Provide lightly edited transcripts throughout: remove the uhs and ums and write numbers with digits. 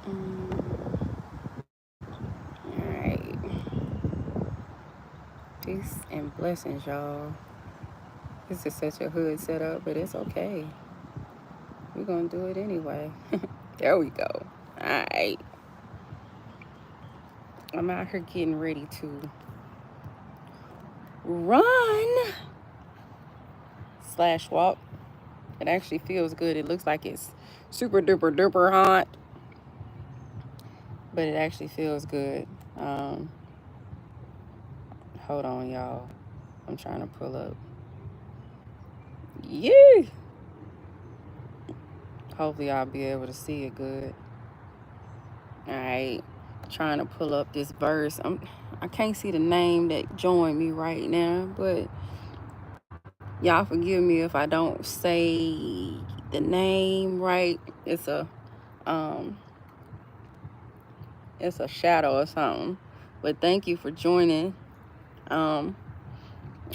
Alright. Peace and blessings, y'all. This is such a hood setup, but it's okay. We're gonna do it anyway. There we go. Alright. I'm out here getting ready to run slash walk. It actually feels good. It looks like it's super duper duper hot, but it actually feels good. Um, Hold on, y'all. I'm trying to pull up. Yeah. Hopefully, I'll be able to see it good. All right. Trying to pull up this verse. I can't see the name that joined me right now, but y'all forgive me if I don't say the name right. Um it's a shadow or something. But thank you for joining. Um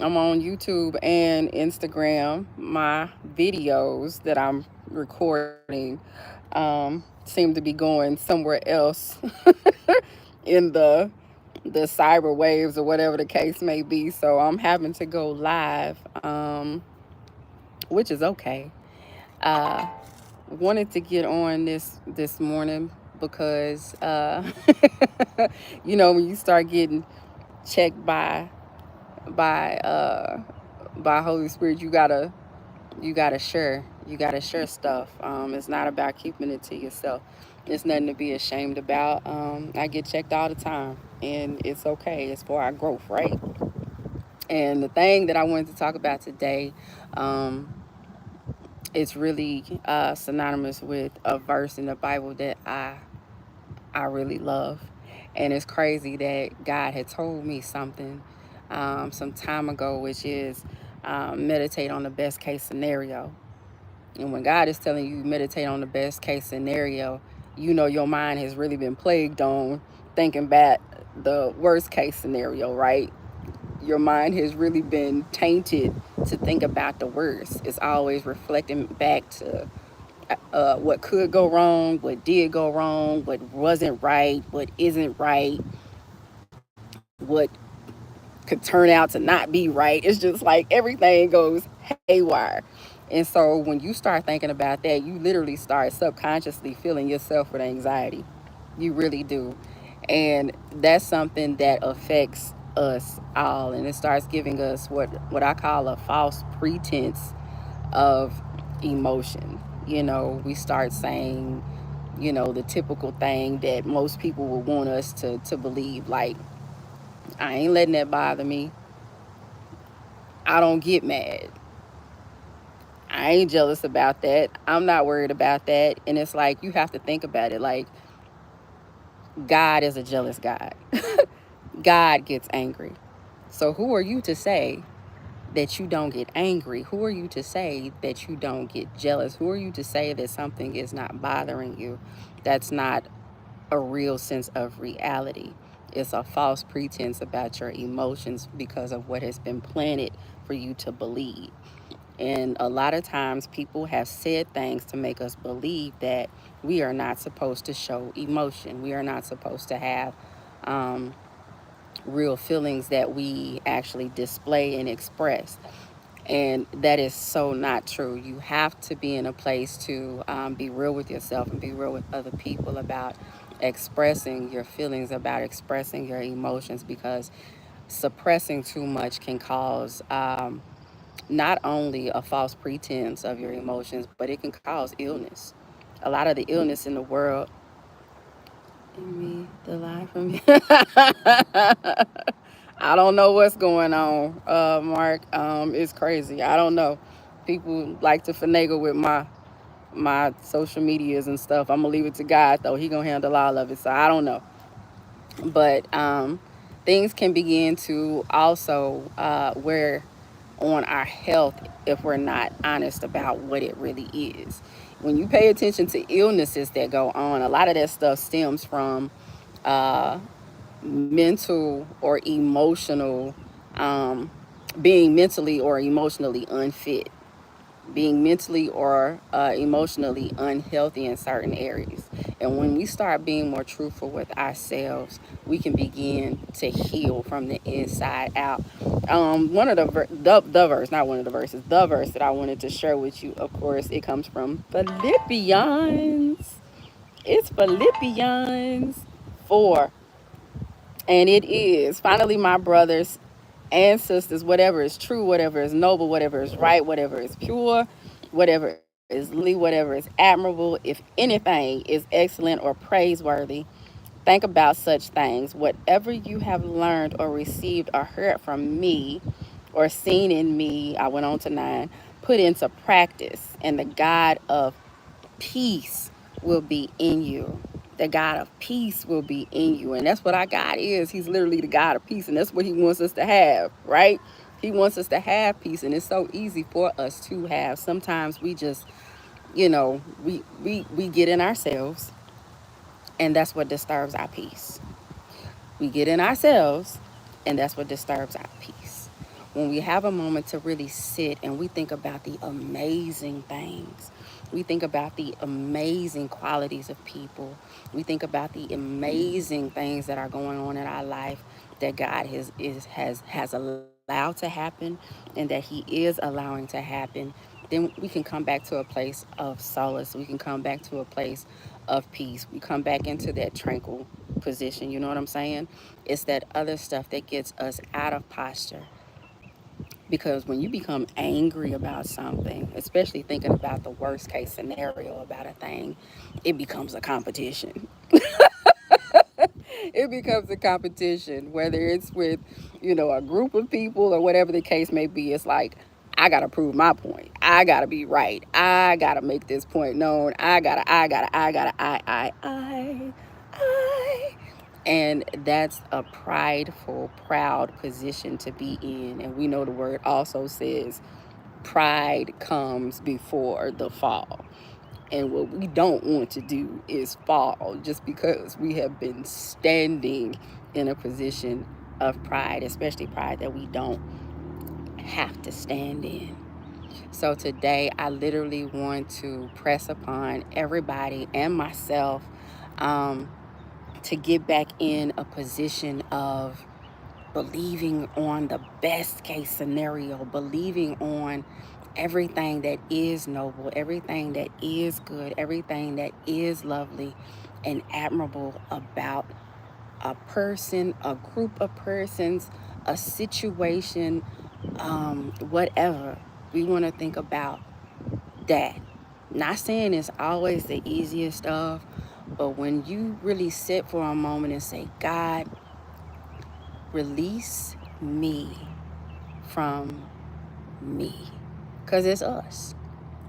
I'm on YouTube and Instagram. My videos that I'm recording seem to be going somewhere else in the cyber waves or whatever the case may be. So I'm having to go live, which is okay. Uh, Wanted to get on this morning because when you start getting checked by uh, by Holy Spirit, you gotta share stuff. It's not about keeping it to yourself. It's nothing to be ashamed about. I get checked all the time, and it's okay. It's for our growth, right? And the thing that I wanted to talk about today, um, it's really synonymous with a verse in the Bible that I really love, and it's crazy that God had told me something some time ago, which is meditate on the best case scenario. And when God is telling you meditate on the best case scenario, your mind has really been plagued on thinking back the worst case scenario, right? Your mind has really been tainted to think about the worst. It's always reflecting back to what could go wrong, what did go wrong, what wasn't right, what isn't right, what could turn out to not be right. It's just like everything goes haywire. And so when you start thinking about that, you literally start subconsciously feeling yourself with anxiety. You really do. And that's something that affects us all. And it starts giving us what I call a false pretense of emotion. We start saying, the typical thing that most people would want us to believe, like, I ain't letting that bother me. I don't get mad. I ain't jealous about that. I'm not worried about that. And it's like, you have to think about it. Like, God is a jealous God. God gets angry. So who are you to say that you don't get angry? Who are you to say that you don't get jealous? Who are you to say that something is not bothering you? That's not a real sense of reality. It's a false pretense about your emotions because of what has been planted for you to believe. And a lot of times people have said things to make us believe that we are not supposed to show emotion. We are not supposed to have um, real feelings that we actually display and express. And that is so not true. You have to be in a place to be real with yourself and be real with other people about expressing your feelings, about expressing your emotions, because suppressing too much can cause not only a false pretense of your emotions, but it can cause illness. A lot of the illness in the world. Me, the lie from you. I don't know what's going on, Mark. It's crazy. I don't know. People like to finagle with my social medias and stuff. I'm gonna leave it to God though. He gonna handle all of it. So I don't know. But things can begin to also wear on our health if we're not honest about what it really is. When you pay attention to illnesses that go on, a lot of that stuff stems from uh, mental or emotional, um, being mentally or emotionally unfit. being mentally or emotionally unhealthy in certain areas. And when we start being more truthful with ourselves, we can begin to heal from the inside out. One of the verse, not one of the verses, the verse that I wanted to share with you, of course, it comes from Philippians. It's Philippians 4. And it is, finally, my brothers and sisters, whatever is true, whatever is noble, whatever is right, whatever is pure, whatever is lovely, whatever is admirable, if anything is excellent or praiseworthy, think about such things. Whatever you have learned or received or heard from me or seen in me, I went on to 9, put into practice, and the God of peace will be in you. The God of peace will be in you. And that's what our God is. He's literally the God of peace. And that's what he wants us to have, right? He wants us to have peace. And it's so easy for us to have. Sometimes we just, we get in ourselves, and that's what disturbs our peace. We get in ourselves, and that's what disturbs our peace. When we have a moment to really sit and we think about the amazing things, we think about the amazing qualities of people, we think about the amazing things that are going on in our life that God has allowed to happen and that He is allowing to happen, then we can come back to a place of solace. We can come back to a place of peace. We come back into that tranquil position. You know what I'm saying? It's that other stuff that gets us out of posture. Because when you become angry about something, especially thinking about the worst case scenario about a thing, it becomes a competition. It becomes a competition, whether it's with, a group of people or whatever the case may be. It's like, I gotta prove my point. I gotta be right. I gotta make this point known. I. And that's a prideful, proud position to be in. And we know the word also says pride comes before the fall. And what we don't want to do is fall just because we have been standing in a position of pride, especially pride that we don't have to stand in. So today, I literally want to press upon everybody and myself um, to get back in a position of believing on the best case scenario, believing on everything that is noble, everything that is good, everything that is lovely and admirable about a person, a group of persons, a situation, whatever. We want to think about that. Not saying it's always the easiest stuff, but when you really sit for a moment and say, God, release me from me, because it's us.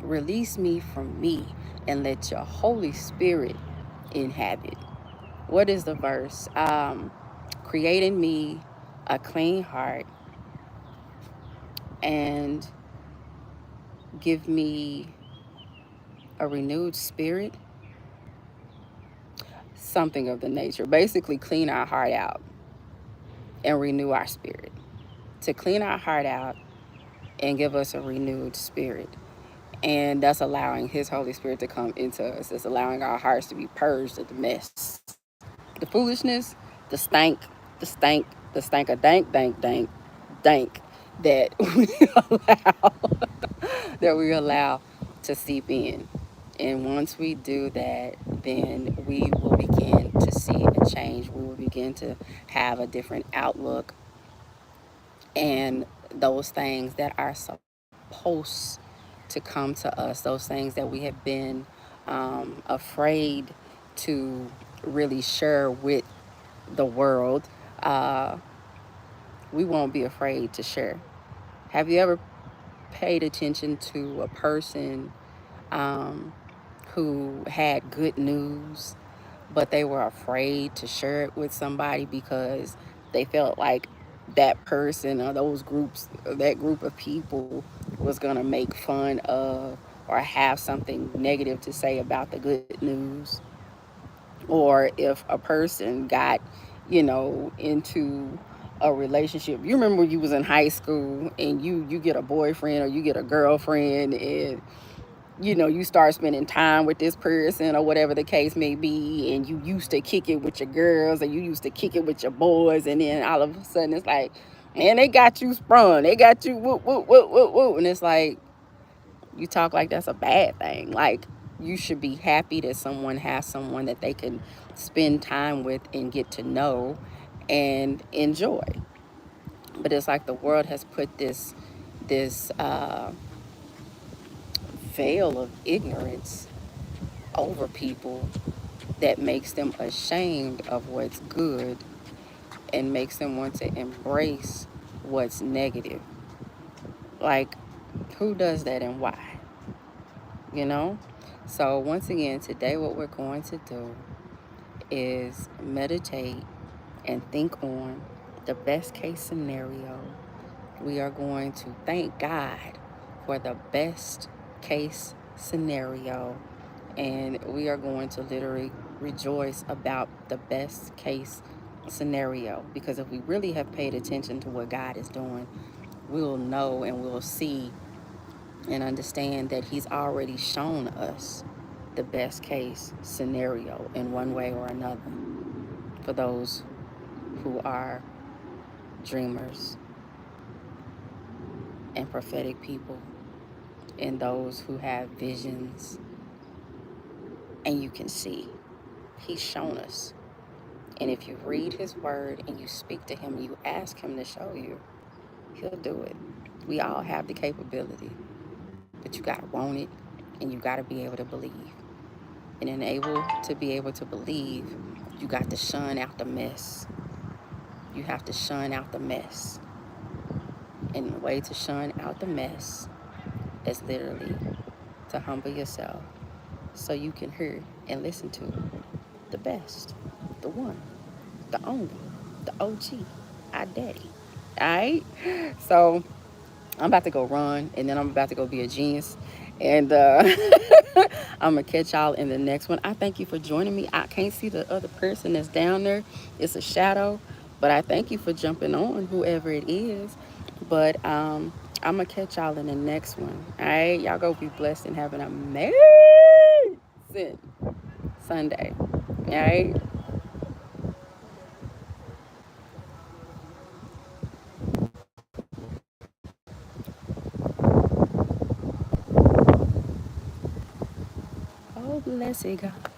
Release me from me and let your Holy Spirit inhabit. What is the verse? Create in me a clean heart and give me a renewed spirit, something of the nature. Basically, clean our heart out and renew our spirit. To clean our heart out and give us a renewed spirit. And that's allowing His Holy Spirit to come into us. It's allowing our hearts to be purged of the mess, the foolishness, the stank, the stank of dank that we allow that we allow to seep in. And once we do that, then we will begin to see a change. We will begin to have a different outlook, and those things that are supposed to come to us, those things that we have been afraid to really share with the world, uh, we won't be afraid to share. Have you ever paid attention to a person um, who had good news, but they were afraid to share it with somebody because they felt like that person or those groups, or that group of people was going to make fun of or have something negative to say about the good news? Or if a person got, into a relationship. You remember when you was in high school and you get a boyfriend or you get a girlfriend, and you start spending time with this person or whatever the case may be, and you used to kick it with your girls and you used to kick it with your boys, and then all of a sudden it's like, man, they got you sprung, they got you whoop whoop whoop whoop whoop, and it's like you talk like that's a bad thing. Like, you should be happy that someone has someone that they can spend time with and get to know and enjoy. But it's like the world has put this veil of ignorance over people that makes them ashamed of what's good and makes them want to embrace what's negative. Like, who does that and why? You know? So, once again, today, what we're going to do is meditate and think on the best case scenario. We are going to thank God for the best case scenario, and we are going to literally rejoice about the best case scenario, because if we really have paid attention to what God is doing, we'll know and we'll see and understand that He's already shown us the best case scenario in one way or another, for those who are dreamers and prophetic people, and those who have visions and you can see. He's shown us. And if you read His word and you speak to Him, you ask Him to show you, He'll do it. We all have the capability, but you gotta want it and you gotta be able to believe. And in able to be able to believe, you got to shun out the mess. You have to shun out the mess. And the way to shun out the mess is literally to humble yourself so you can hear and listen to the best, the one, the only, the OG, our daddy. All right? So I'm about to go run, and then I'm about to go be a genius. And I'm going to catch y'all in the next one. I thank you for joining me. I can't see the other person that's down there. It's a shadow. But I thank you for jumping on, whoever it is. But I'm going to catch y'all in the next one. All right? Y'all go be blessed and have an amazing Sunday. All right? Oh, blessed God.